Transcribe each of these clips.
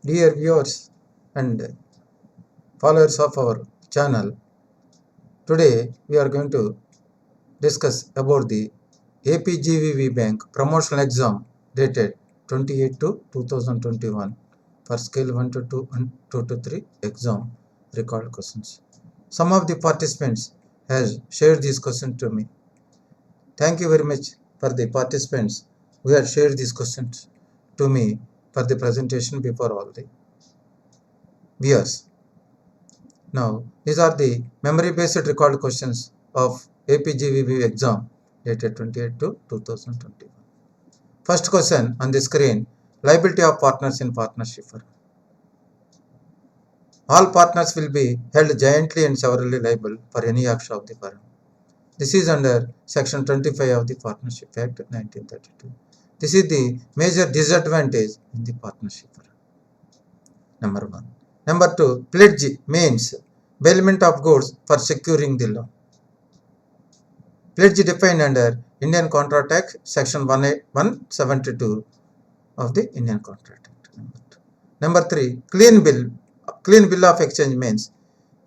Dear viewers and followers of our channel, today we are going to discuss about the APGVV Bank promotional exam dated 28 to 2021 for scale 1 to 2 and 2 to 3 exam recorded questions. Some of the participants has shared these questions to me. Thank you very much for the participants who have shared these questions to me for the presentation before all the viewers. Now, these are the memory-based record questions of APGVB exam dated 28 to 2021. First question on the screen, liability of partners in partnership firm. All partners will be held jointly and severally liable for any action of the firm. This is under Section 25 of the Partnership Act 1932. This is the major disadvantage in the partnership firm. Number 1. Number 2, pledge means bailment of goods for securing the loan. Pledge defined under Indian Contract Act, Section 172 of the Indian Contract Act. Number 3, clean bill. Clean bill of exchange means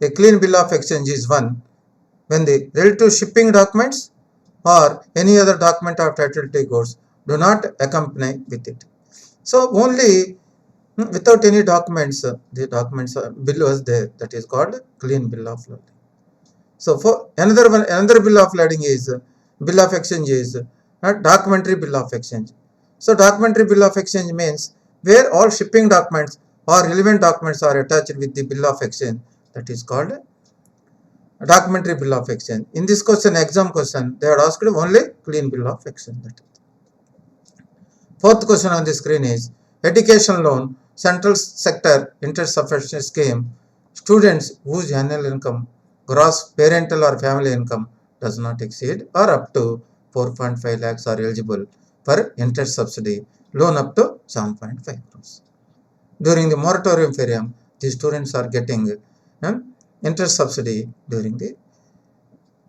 a clean bill of exchange is one when the relative shipping documents or any other document of title to goods do not accompany with it. So only without any documents, the documents bill was there. That is called clean bill of lading. So for another bill of lading is bill of exchange is documentary bill of exchange. So documentary bill of exchange means where all shipping documents or relevant documents are attached with the bill of exchange. That is called documentary bill of exchange. In this question, exam question, they are asked only clean bill of exchange. Fourth question on the screen is education loan, central sector interest sufficient scheme. Students whose annual income, gross parental or family income does not exceed or up to 4.5 lakhs are eligible for interest subsidy, loan up to 7.5 crores. During the moratorium period, the students are getting interest subsidy during the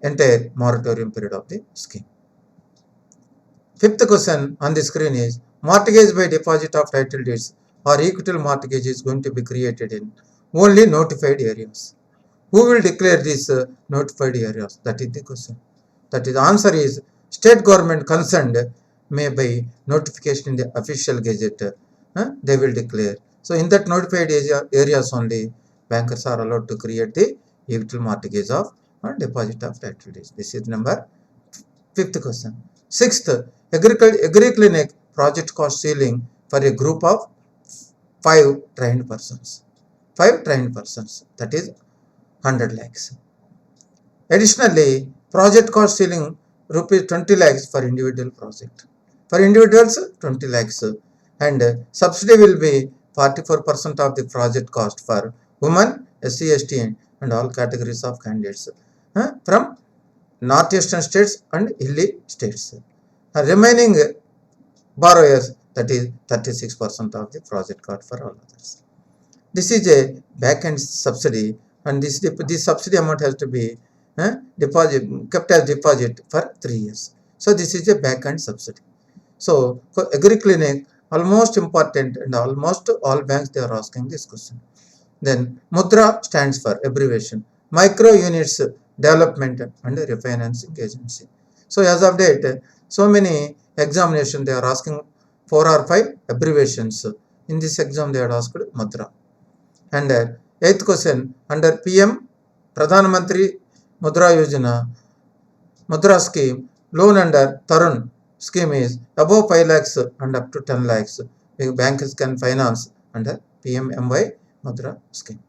entire moratorium period of the scheme. Fifth question on the screen is mortgage by deposit of title deeds or equitable mortgage is going to be created in only notified areas. Who will declare these notified areas? That is the question. That is the answer is state government concerned may by notification in the official gazette they will declare. So in that notified areas only bankers are allowed to create the equitable mortgage of deposit of title deeds. This is number fifth question. Sixth, agri-clinic project cost ceiling for a group of 5 trained persons. 5 trained persons, that is 100 lakhs. Additionally, project cost ceiling rupees 20 lakhs for individual project. For individuals, 20 lakhs. And subsidy will be 44% of the project cost for women, SC, ST and all categories of candidates from northeastern states and hilly states. Remaining borrowers, that is 36% of the project cost for all others. This is a back-end subsidy, and this subsidy amount has to be kept as deposit for 3 years. So this is a back-end subsidy. So for agri-clinic, almost important, and almost all banks they are asking this question. Then MUDRA stands for abbreviation, Micro Units Development and Refinancing Agency. So as of date, so many examinations they are asking 4 or 5 abbreviations. In this exam they are asked MUDRA. And eighth question, under PM Pradhan Mantri Mudra Yojana, Mudra scheme, loan under Tarun scheme is above 5 lakhs and up to 10 lakhs. Banks can finance under PMMY Mudra scheme.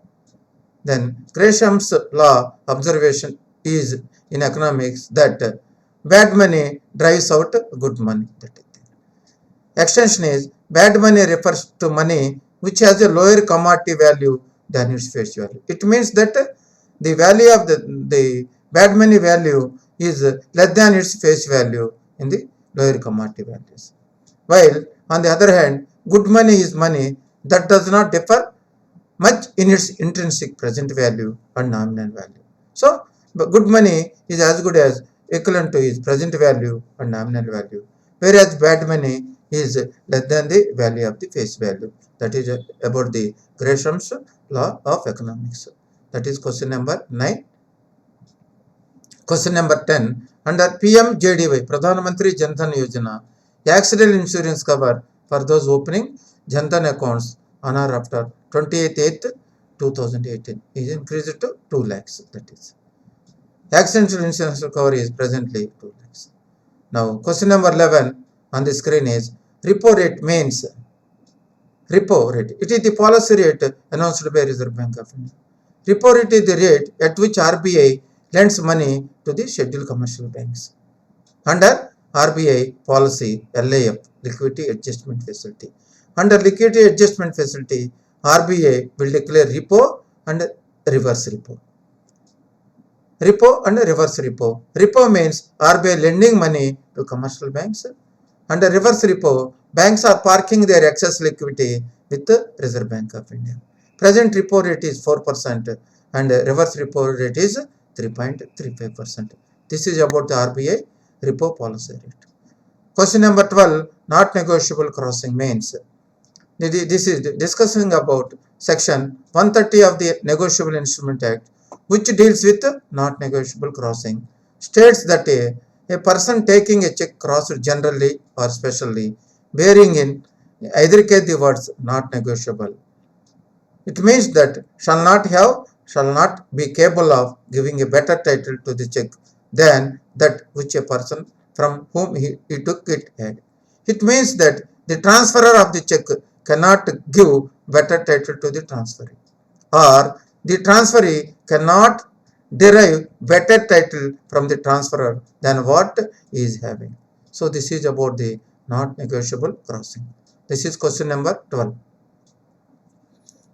Then Gresham's law observation is in economics that bad money drives out good money. Extension is bad money refers to money which has a lower commodity value than its face value. It means that the value of the bad money value is less than its face value in the lower commodity values. While on the other hand, good money is money that does not differ much in its intrinsic present value and nominal value. So good money is as good as equivalent to its present value and nominal value, whereas bad money is less than the value of the face value. That is about the Gresham's law of economics. That is question number 9. Question number 10. Under PMJDY, Pradhan Mantri Jan Dhan Yojana, accidental insurance cover for those opening Jan Dhan accounts on or after 28/8/2018 is increased to 2 lakhs. That is. Accidental insurance cover is presently 2 lakhs. Now, question number 11 on the screen is repo rate means repo rate. It is the policy rate announced by Reserve Bank of India. Repo rate is the rate at which RBI lends money to the scheduled commercial banks. Under RBI policy LAF, Liquidity Adjustment Facility. Under Liquidity Adjustment Facility, RBI will declare repo and reverse repo. Repo and reverse repo. Repo means RBI lending money to commercial banks. Under reverse repo, banks are parking their excess liquidity with the Reserve Bank of India. Present repo rate is 4% and reverse repo rate is 3.35%. This is about the RBI repo policy rate. Question number 12, not negotiable crossing means. This is discussing about section 130 of the Negotiable Instrument Act, which deals with not negotiable crossing, states that a person taking a check crossed generally or specially, bearing in either case the words not negotiable. It means that shall not be capable of giving a better title to the check than that which a person from whom he took it had. It means that the transferor of the check cannot give better title to the transferee, or the transferee cannot derive better title from the transferor than what he is having. So this is about the not negotiable crossing. This is question number 12.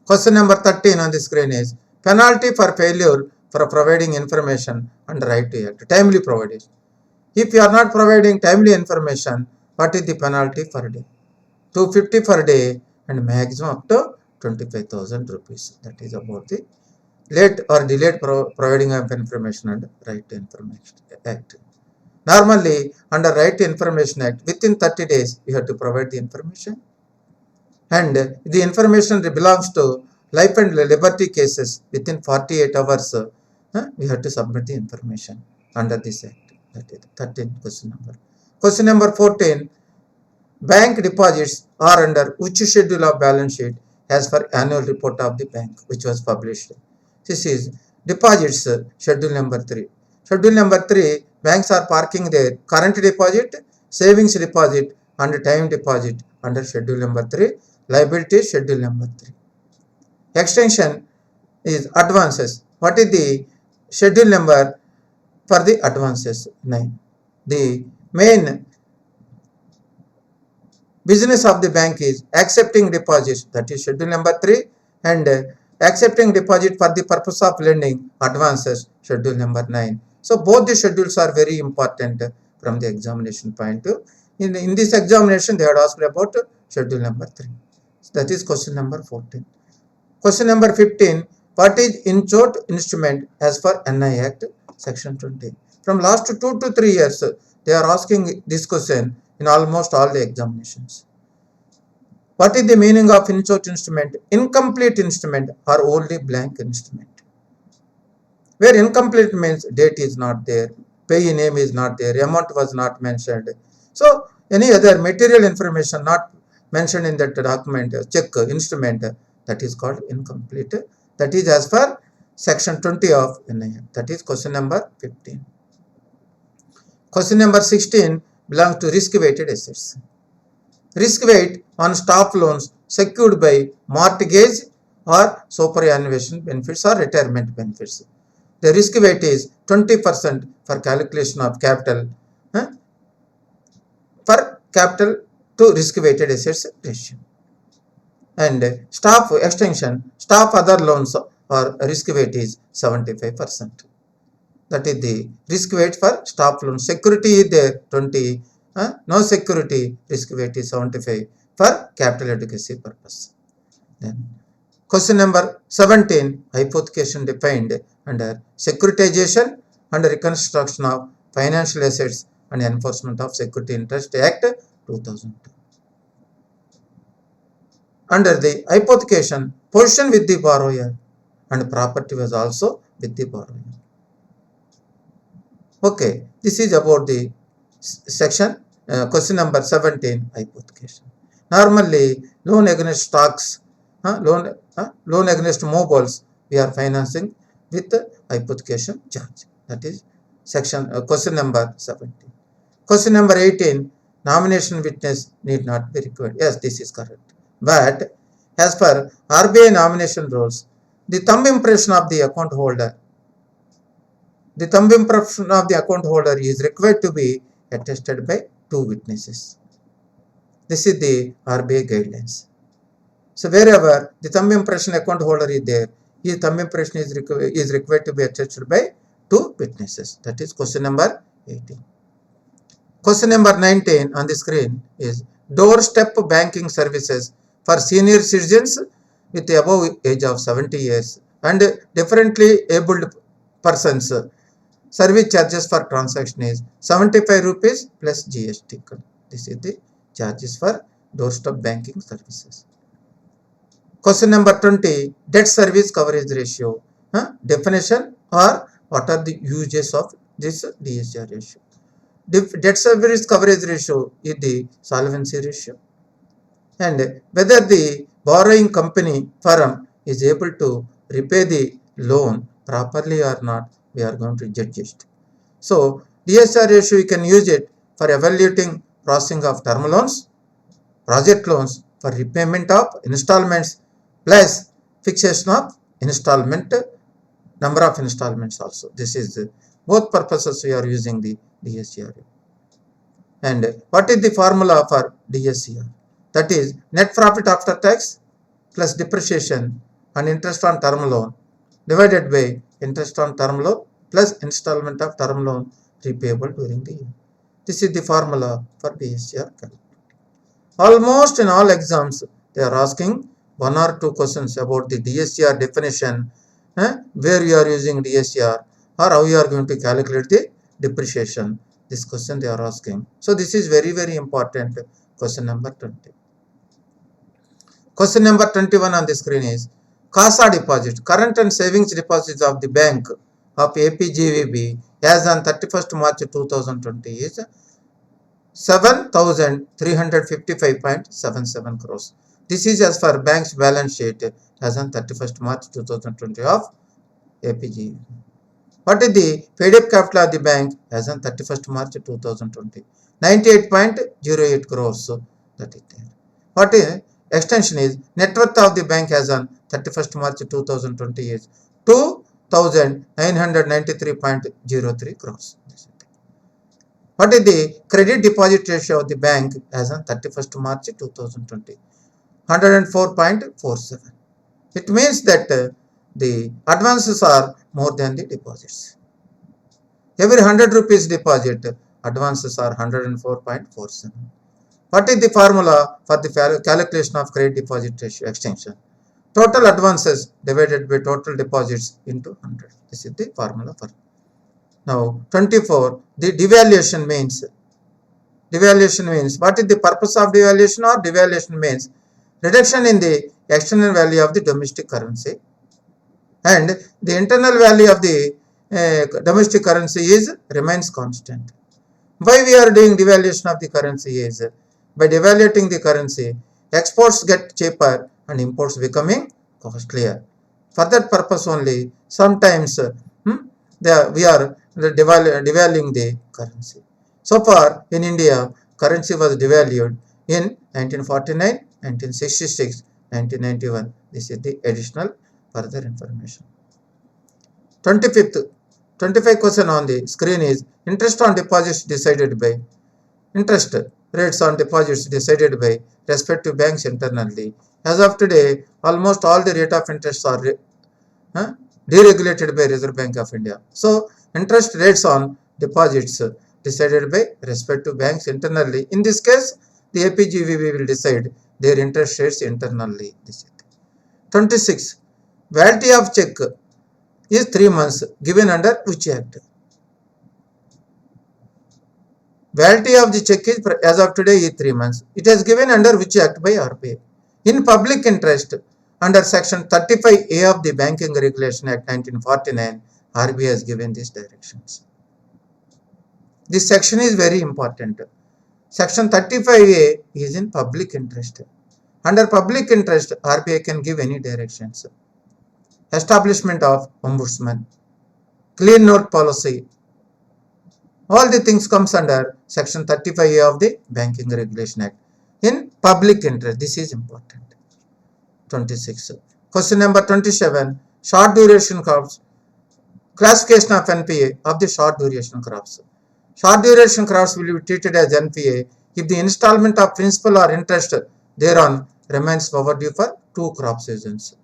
Question number 13 on the screen is penalty for failure for providing information under right to act. Timely provided. If you are not providing timely information, what is the penalty per day? 250 per day and maximum up to 25,000 rupees. That is about the late or delayed providing of information under right to information act. Normally, under right to information act, within 30 days, you have to provide the information. And the information belongs to life and liberty cases. Within 48 hours, we have to submit the information under this act. That is 13 question number. Question number 14. Bank deposits are under which schedule of balance sheet as per annual report of the bank, which was published. This is deposits, schedule number 3. Schedule number 3, banks are parking their current deposit, savings deposit and time deposit under schedule number 3. Liability, schedule number 3. Extension is advances. What is the schedule number for the advances? 9. The main business of the bank is accepting deposits, that is schedule number 3, and accepting deposit for the purpose of lending advances, schedule number 9. So both the schedules are very important from the examination point of view. In this examination, they had asked about schedule number 3. That is question number 14. Question number 15. What is in-short instrument as per NI Act section 20? From last 2 to 3 years, they are asking this question in almost all the examinations. What is the meaning of in-short instrument? Incomplete instrument or only blank instrument. Where incomplete means date is not there, payee name is not there, amount was not mentioned. So any other material information not mentioned in that document, check, instrument, that is called incomplete. That is as per section 20 of NI. That is question number 15. Question number 16 belongs to risk weighted assets. Risk weight on staff loans secured by mortgage or superannuation benefits or retirement benefits. The risk weight is 20% for calculation of capital, for capital to risk weighted assets ratio. And staff extension, staff other loans or risk weight is 75%. That is the risk weight for staff loan. Security is there 20, no security, risk weight is 75 for capital adequacy purpose. Then question number 17, hypothecation defined under securitization and reconstruction of financial assets and enforcement of Security Interest Act 2002. under the hypothecation, position with the borrower and property was also with the borrower. Okay, this is about the section question number 17, hypothecation. Normally, loan against stocks, loan against mobiles, we are financing with the hypothecation charge. That is section question number 17. Question number 18, nomination witness need not be required. Yes, this is correct. But as per RBI nomination rules, the thumb impression of the account holder is required to be attested by 2 witnesses. This is the RBI guidelines. So wherever the thumb impression account holder is there, his thumb impression is required to be attested by 2 witnesses. That is question number 18. Question number 19 on the screen is doorstep banking services for senior citizens with above age of 70 years and differently abled persons. Service charges for transaction is 75 rupees plus GST. This is the charges for doorstep banking services. Question number 20, debt service coverage ratio. Definition or what are the uses of this DSCR ratio? Debt service coverage ratio is the solvency ratio, and whether the borrowing company firm is able to repay the loan properly or not, we are going to judge it. So DSCR ratio, you can use it for evaluating processing of term loans, project loans, for repayment of installments plus fixation of installment, number of installments also. This is both purposes we are using the DSCR. And what is the formula for DSCR? That is net profit after tax plus depreciation and interest on term loan divided by interest on term loan plus installment of term loan repayable during the year. This is the formula for DSCR. Almost in all exams, they are asking 1 or 2 questions about the DSCR definition, where you are using DSCR or how you are going to calculate the depreciation. This question they are asking. So this is very, very important. Question number 20. Question number 21 on the screen is CASA deposit, current and savings deposits of the bank of APGVB as on 31st March 2020 is 7,355.77 crores. This is as per bank's balance sheet as on 31st March 2020 of APGVB. What is the paid-up capital of the bank as on 31st March 2020? 98.08 crores. So that is there. What is extension is net worth of the bank as on 31st March 2020 is 2,993.03 crores. What is the credit deposit ratio of the bank as on 31st March 2020? 104.47. It means that the advances are more than the deposits. Every 100 rupees deposit, advances are 104.47. What is the formula for the calculation of credit deposit ratio extension? Total advances divided by total deposits into 100. This is the formula for. Now 24, the devaluation means. Devaluation means, what is the purpose of devaluation? Or devaluation means reduction in the external value of the domestic currency, and the internal value of the domestic currency remains constant. Why we are doing devaluation of the currency is, by devaluating the currency, exports get cheaper and imports becoming costlier. For that purpose only, sometimes we are devaluing the currency. So far in India, currency was devalued in 1949, 1966, 1991. This is the additional further information. 25 question on the screen is interest on deposits decided by interest rates on deposits decided by respective banks internally. As of today, almost all the rate of interest are deregulated by Reserve Bank of India. So interest rates on deposits decided by respective banks internally. In this case, the APGVB will decide their interest rates internally. 26. Validity of check is 3 months, given under which act? Validity of the check is as of today is 3 months. It is given under which act? By RBI. In public interest, under Section 35A of the Banking Regulation Act 1949, RBI has given these directions. This section is very important. Section 35A is in public interest. Under public interest, RBI can give any directions. Establishment of ombudsman, clean note policy, all the things comes under Section 35A of the Banking Regulation Act. In public interest, this is important. 26. Question number 27. Short duration crops. Classification of NPA of the short duration crops. Short duration crops will be treated as NPA if the installment of principal or interest thereon remains overdue for 2 crop seasons.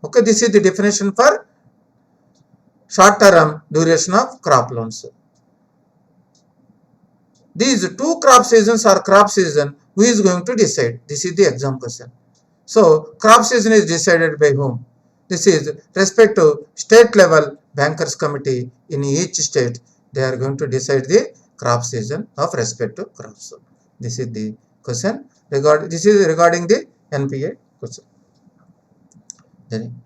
Okay, this is the definition for short term duration of crop loans. These 2 crop seasons or crop season, who is going to decide? This is the exam question. So, crop season is decided by whom? This is respect to state level bankers committee in each state. They are going to decide the crop season of respect to crops. This is the question. This is regarding the NPA question. Then,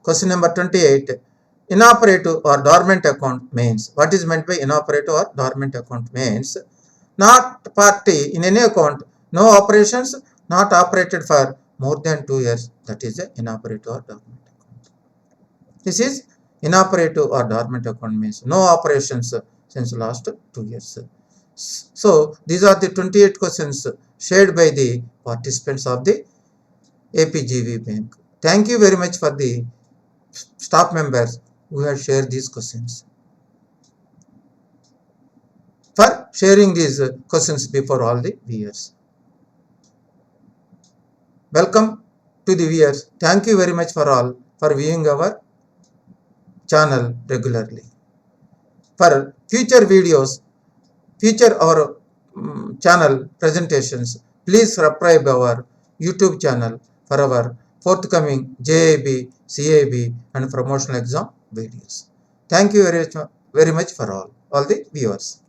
question number 28. Inoperative or dormant account means. What is meant by inoperative or dormant account means? Not party in any account, no operations, not operated for more than 2 years. That is the inoperative or dormant account. This is inoperative or dormant account means no operations since last 2 years. So these are the 28 questions shared by the participants of the APGV Bank. Thank you very much for the staff members who have shared these questions. For sharing these questions before all the viewers. Welcome to the viewers. Thank you very much for all for viewing our channel regularly. For future videos, future our channel presentations, please subscribe our YouTube channel for our forthcoming JAB, CAB and promotional exam videos. Thank you very much for all the viewers.